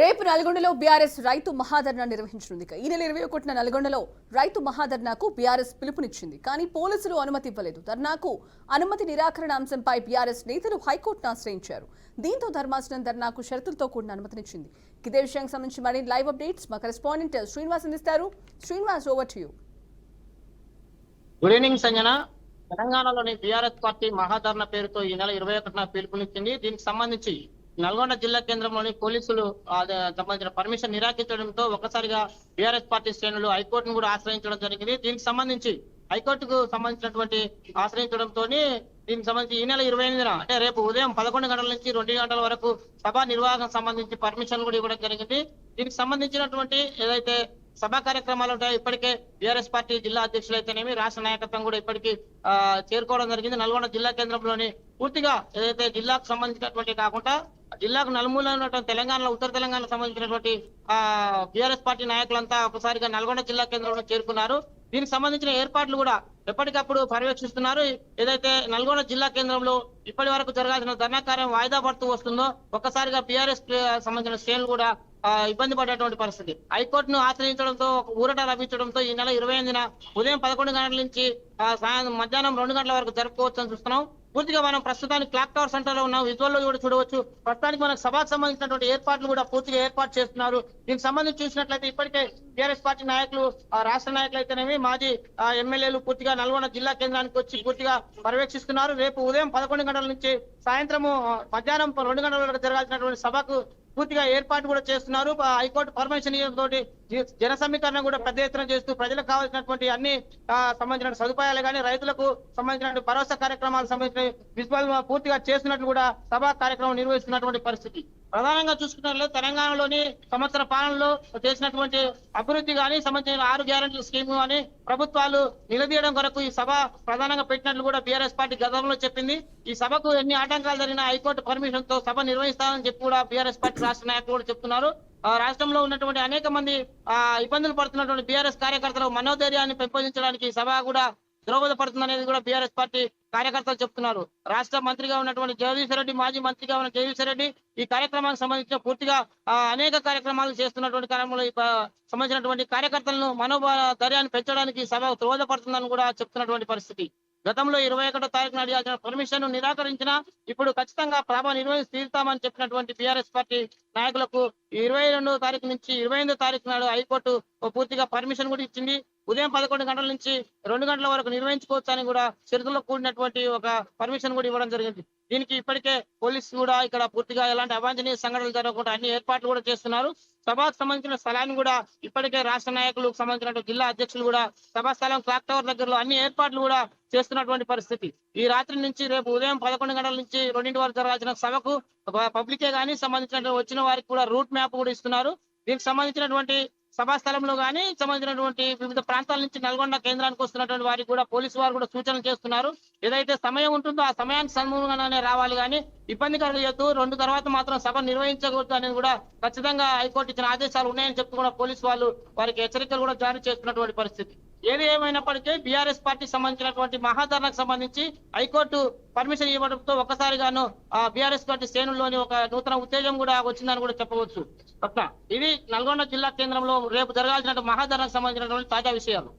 రేపు నల్గొండలో బీఆర్ఎస్ రైతు మహాధర్నా నిర్వహించనుంది. ఈ నెల 21న నల్గొండలో రైతు మహాధర్నాకు బీఆర్ఎస్ పిలుపునిచ్చింది. కానీ పోలీసులు అనుమతి ఇవ్వలేదు. ధర్నాకు అనుమతి నిరాకరణ అంశంపై బీఆర్ఎస్ నేతలు హైకోర్టును ఆశ్రయించారు. దీంతో ధర్మాసనం ధర్నాకు షరతులతో కూడిన అనుమతినిచ్చింది. ఇదే విషయానికి సంబంధించి మరిన్ని లైవ్ అప్డేట్స్ మా కరెస్పాండెంట్ శ్రీనివాస్ అందిస్తారు. Srinivas, over to you. Good evening Sanjana. తెలంగాణలోని బీఆర్ఎస్ పార్టీ మహాధర్నా పేరుతో ఈ నెల 21న పిలుపునిచ్చింది. దీనికి సంబంధించి నల్గొండ జిల్లా కేంద్రంలోని పోలీసులు సంబంధించిన పర్మిషన్ నిరాకరించడంతో ఒక్కసారిగా బీఆర్ఎస్ పార్టీ శ్రేణులు హైకోర్టును కూడా ఆశ్రయించడం జరిగింది. దీనికి సంబంధించి హైకోర్టుకు సంబంధించినటువంటి ఆశ్రయించడంతో దీనికి సంబంధించి ఈ నెల 28న అంటే రేపు ఉదయం 11 గంటల నుంచి 2 గంటల వరకు సభ నిర్వహణ సంబంధించి పర్మిషన్ కూడా ఇవ్వడం జరిగింది. దీనికి సంబంధించినటువంటి ఏదైతే సభా కార్యక్రమాలు ఉంటాయి, ఇప్పటికే బీఆర్ఎస్ పార్టీ జిల్లా అధ్యక్షులు అయితేనేమి రాష్ట్ర నాయకత్వం కూడా ఇప్పటికీ చేరుకోవడం జరిగింది. నల్గొండ జిల్లా కేంద్రంలోని పూర్తిగా ఏదైతే జిల్లాకు సంబంధించినటువంటి కాకుండా జిల్లాకు నలుమూల ఉన్నటువంటి తెలంగాణలో ఉత్తర తెలంగాణకు సంబంధించినటువంటి బీఆర్ఎస్ పార్టీ నాయకులంతా ఒకసారిగా నల్గొండ జిల్లా కేంద్రంలో చేరుకున్నారు. దీనికి సంబంధించిన ఏర్పాట్లు కూడా ఎప్పటికప్పుడు పర్యవేక్షిస్తున్నారు. ఏదైతే నల్గొండ జిల్లా కేంద్రంలో ఇప్పటి వరకు జరగాల్సిన ధర్నా కార్యం వాయిదా పడుతూ వస్తుందో ఒక్కసారిగా బీఆర్ఎస్ సంబంధించిన శ్రేణులు కూడా ఇబ్బంది పడేటువంటి పరిస్థితి. హైకోర్టును ఆశ్రయించడంతో ఊరట లభించడంతో ఈ నెల 28న ఉదయం 11 గంటల నుంచి మధ్యాహ్నం 2 గంటల వరకు జరుపుకోవచ్చని చూస్తున్నాం. పూర్తిగా మనం ప్రస్తుతానికి క్లాక్ టవర్ సెంటర్ లో ఉన్నాం. విజువల్ లో కూడా చూడవచ్చు. ప్రస్తుతానికి మనకు సభకు సంబంధించినటువంటి ఏర్పాట్లు కూడా పూర్తిగా ఏర్పాటు చేస్తున్నారు. దీనికి సంబంధించి చూసినట్లయితే ఇప్పటికే టీఆర్ఎస్ పార్టీ నాయకులు, రాష్ట్ర నాయకులు అయితేనేమి మాజీ ఎమ్మెల్యేలు పూర్తిగా నల్గొండ జిల్లా కేంద్రానికి వచ్చి పూర్తిగా పర్యవేక్షిస్తున్నారు. రేపు ఉదయం 11 గంటల నుంచి సాయంత్రము మధ్యాహ్నం 2 గంటల వరకు జరగాల్సినటువంటి సభకు పూర్తిగా ఏర్పాటు కూడా చేస్తున్నారు. హైకోర్టు పర్మిషన్ తోటి జన సమీకరణ కూడా పెద్ద ఎత్తున చేస్తూ ప్రజలకు కావాల్సినటువంటి అన్ని సంబంధించిన సదుపాయాలు కానీ రైతులకు సంబంధించిన భరోసా కార్యక్రమాలకు సంబంధించిన విజువల్ పూర్తిగా చేస్తున్నట్లు కూడా సభా కార్యక్రమం నిర్వహిస్తున్నటువంటి పరిస్థితి. ప్రధానంగా చూసుకున్నట్లయితే తెలంగాణలోని సంవత్సర పాలనలో చేసినటువంటి అభివృద్ధి కానీ సంబంధించిన 6 గ్యారెంటీల స్కీమ్ కానీ ప్రభుత్వాలు నిలదీయడం కొరకు ఈ సభ ప్రధానంగా పెట్టినట్లు కూడా బీఆర్ఎస్ పార్టీ గతంలో చెప్పింది. ఈ సభకు ఎన్ని ఆటంకాలు జరిగినా హైకోర్టు పర్మిషన్ తో సభ నిర్వహిస్తామని చెప్పి కూడా బీఆర్ఎస్ పార్టీ రాష్ట్ర నాయకులు కూడా చెప్తున్నారు. రాష్ట్రంలో ఉన్నటువంటి అనేక మంది ఇబ్బందులు పడుతున్నటువంటి బీఆర్ఎస్ కార్యకర్తల మనోధైర్యాన్ని పెంపొందించడానికి ఈ సభ కూడా దోహదపడుతుందనేది కూడా బీఆర్ఎస్ పార్టీ కార్యకర్తలు చెప్తున్నారు. రాష్ట్ర మంత్రిగా ఉన్నటువంటి జగదీశ్వర్ రెడ్డి, మాజీ మంత్రిగా ఉన్న జగదీశ్వర్ రెడ్డి ఈ కార్యక్రమానికి సంబంధించిన పూర్తిగా అనేక కార్యక్రమాలు చేస్తున్నటువంటి కాలంలో సంబంధించినటువంటి కార్యకర్తలను మనోధైర్యాన్ని పెంచడానికి సభ దోహదపడుతుందని కూడా చెప్తున్నటువంటి పరిస్థితి. గతంలో 21వ తారీఖున అడిగాల్సిన పర్మిషన్ నిరాకరించినా ఇప్పుడు ఖచ్చితంగా సభ నిర్వహించి తీరుతామని చెప్పినటువంటి బీఆర్ఎస్ పార్టీ నాయకులకు 22వ తారీఖు నుంచి 28వ తారీఖు నాడు హైకోర్టు పూర్తిగా పర్మిషన్ కూడా ఇచ్చింది. ఉదయం 11 గంటల నుంచి 2 గంటల వరకు నిర్వహించుకోవచ్చు అని కూడా షరతుల్లో కూడినటువంటి ఒక పర్మిషన్ కూడా ఇవ్వడం జరిగింది. దీనికి ఇప్పటికే పోలీసులు కూడా ఇక్కడ పూర్తిగా ఎలాంటి అవాంఛనీయ సంఘటనలు జరగకుండా అన్ని ఏర్పాట్లు కూడా చేస్తున్నారు. సభకు సంబంధించిన స్థలాన్ని కూడా ఇప్పటికే రాష్ట్ర నాయకులకు సంబంధించిన జిల్లా అధ్యక్షులు కూడా సభా స్థలం క్లాక్ టవర్ దగ్గరలో అన్ని ఏర్పాట్లు కూడా చేస్తున్నటువంటి పరిస్థితి. ఈ రాత్రి నుంచి రేపు ఉదయం 11 గంటల నుంచి 2 వరకు జరగాల్సిన సభకు పబ్లికే కానీ సంబంధించిన వచ్చిన వారికి కూడా రూట్ మ్యాప్ కూడా ఇస్తున్నారు. దీనికి సంబంధించినటువంటి సభా స్థలంలో కానీ సంబంధించినటువంటి వివిధ ప్రాంతాల నుంచి నల్గొండ కేంద్రానికి వస్తున్నటువంటి వారికి కూడా పోలీసు వారు కూడా సూచనలు చేస్తున్నారు. ఏదైతే సమయం ఉంటుందో ఆ సమయానికి సన్ముఖంగానే రావాలి, కానీ ఇబ్బంది కలగలేదు. 2 తర్వాత మాత్రం సభ నిర్వహించకూడదు అనేది కూడా ఖచ్చితంగా హైకోర్టు ఇచ్చిన ఆదేశాలు ఉన్నాయని చెప్పి కూడా పోలీసు వాళ్ళు వారికి హెచ్చరికలు కూడా జారీ చేస్తున్నటువంటి పరిస్థితి. ఏది ఏమైనప్పటికీ బీఆర్ఎస్ పార్టీ సంబంధించినటువంటి మహాధర్నాకు సంబంధించి హైకోర్టు పర్మిషన్ ఇవ్వడంతో ఒక్కసారిగాను బీఆర్ఎస్ పార్టీ శ్రేణుల్లోని ఒక నూతన ఉత్తేజం కూడా వచ్చిందని కూడా చెప్పవచ్చు. ఇది నల్గొండ జిల్లా కేంద్రంలో రేపు జరగాల్సిన మహాధర్నాకు సంబంధించినటువంటి తాజా విషయాలు.